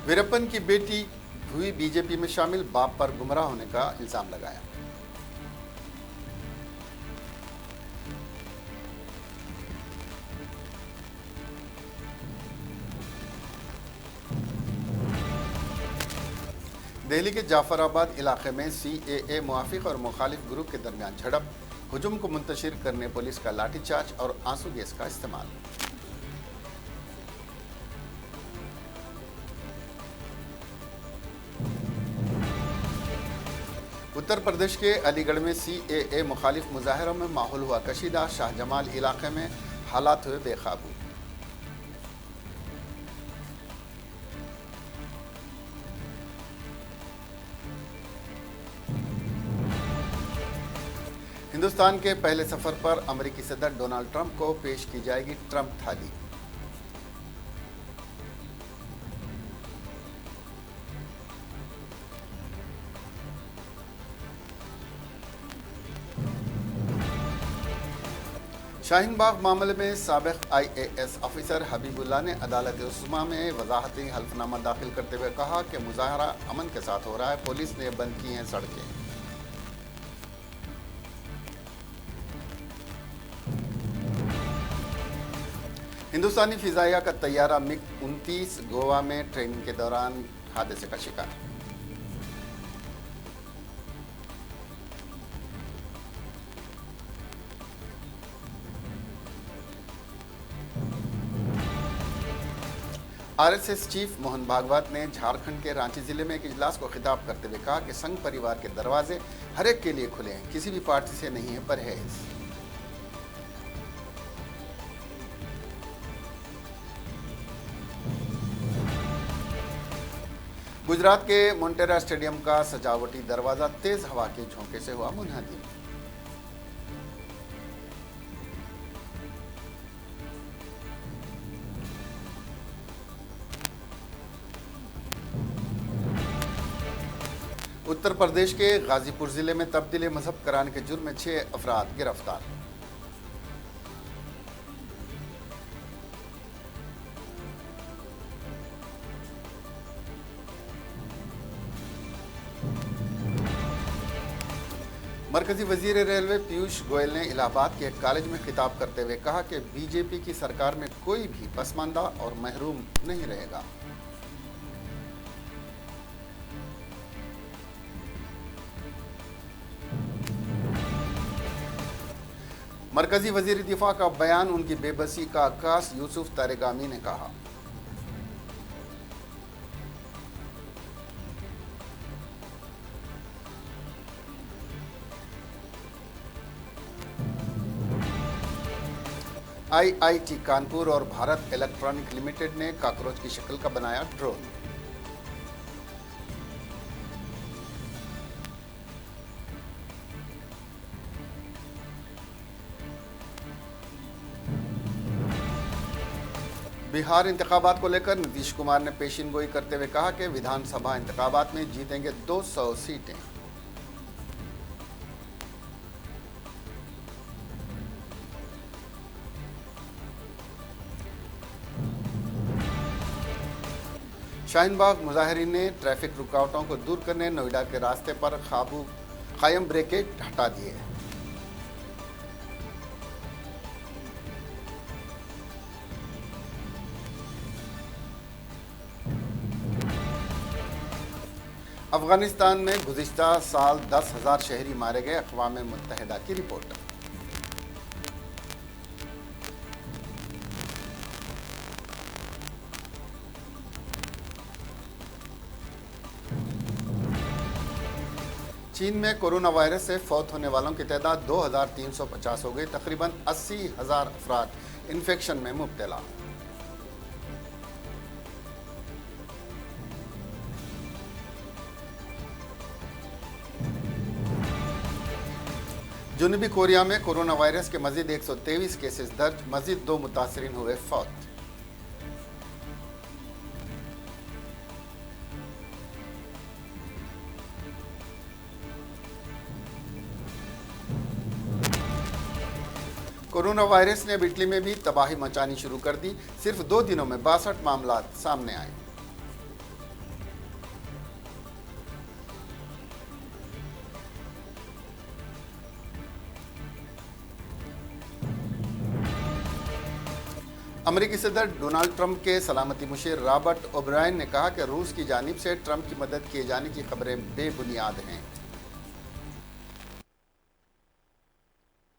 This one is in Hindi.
वीरप्पन की बेटी हुई बीजेपी में शामिल, बाप पर गुमराह होने का इल्जाम लगाया। दिल्ली के जाफराबाद इलाके में सीएए मुआफिक और मुखालिफ ग्रुप के दरमियान झड़प, हुजूम को मुंतशिर करने पुलिस का लाठीचार्ज और आंसू गैस का इस्तेमाल। उत्तर प्रदेश के अलीगढ़ में सीएए मुखालिफ मुजाहरों में माहौल हुआ कशीदा, शाहजमाल इलाके में हालात हुए बेकाबू। हिंदुस्तान के पहले सफर पर अमेरिकी सदर डोनाल्ड ट्रंप को पेश की जाएगी ट्रंप थाली। शाहीन बाग मामले में साबिक आईएएस ऑफिसर हबीबुल्लाह ने अदालत उस्मा में वजाहती हल्फनामा दाखिल करते हुए कहा कि मुजाहरा अमन के साथ हो रहा है, पुलिस ने बंद की हैं सड़कें। हिंदुस्तानी फिजाइया का तैयारा मिग 29 गोवा में ट्रेनिंग के दौरान हादसे का शिकार। आरएसएस चीफ मोहन भागवत ने झारखंड के रांची जिले में एक इजलास को खिताब करते हुए कहा कि संघ परिवार के दरवाजे हर एक के लिए खुले हैं, किसी भी पार्टी से नहीं है परहेज। गुजरात के मोटेरा स्टेडियम का सजावटी दरवाजा तेज हवा के झोंके से हुआ मुनहदिम। उत्तर प्रदेश के गाजीपुर जिले में तब्दीली मजहब कराने के जुर्म में 6 अफराद गिरफ्तार। मरकजी वजीर रेलवे पीयूष गोयल ने इलाहाबाद के एक कॉलेज में खिताब करते हुए कहा कि बीजेपी की सरकार में कोई भी पसमानदा और महरूम नहीं रहेगा। मरकजी वजीर दिफा का बयान उनकी बेबसी का आकाश, यूसुफ तारेगामी ने कहा। आईआईटी कानपुर और भारत इलेक्ट्रॉनिक लिमिटेड ने कॉकरोच की शक्ल का बनाया ड्रोन। बिहार इंतखाबात को लेकर नीतीश कुमार ने पेशिनगोई करते हुए कहा कि विधानसभा इंतखाबात में जीतेंगे 200 सीटें। शाहीन बाग मुजाहिरीन ने ट्रैफिक रुकावटों को दूर करने नोएडा के रास्ते पर कायम ब्रेकेट हटा दिए। अफगानिस्तान में गुज़िश्ता साल 10,000 शहरी मारे गए, अक़वाम मुत्तहिदा की रिपोर्ट। चीन में कोरोना वायरस से फौत होने वालों की तादाद 2,350 हो गई, तकरीबन 80,000 अफराद इन्फेक्शन में मुब्तला। जनूबी कोरिया में कोरोना वायरस के मजीद 123 केसेस दर्ज, मजीद 2 मुतासरीन हुए फौत। कोरोना वायरस ने अब इटली में भी तबाही मचानी शुरू कर दी। सिर्फ 2 दिनों में 62 मामला सामने आए। अमेरिकी सदर डोनाल्ड ट्रंप के सलामती मुशीर रॉबर्ट ओब्रायन ने कहा कि रूस की जानिब से ट्रंप की मदद किए जाने की खबरें बेबुनियाद हैं।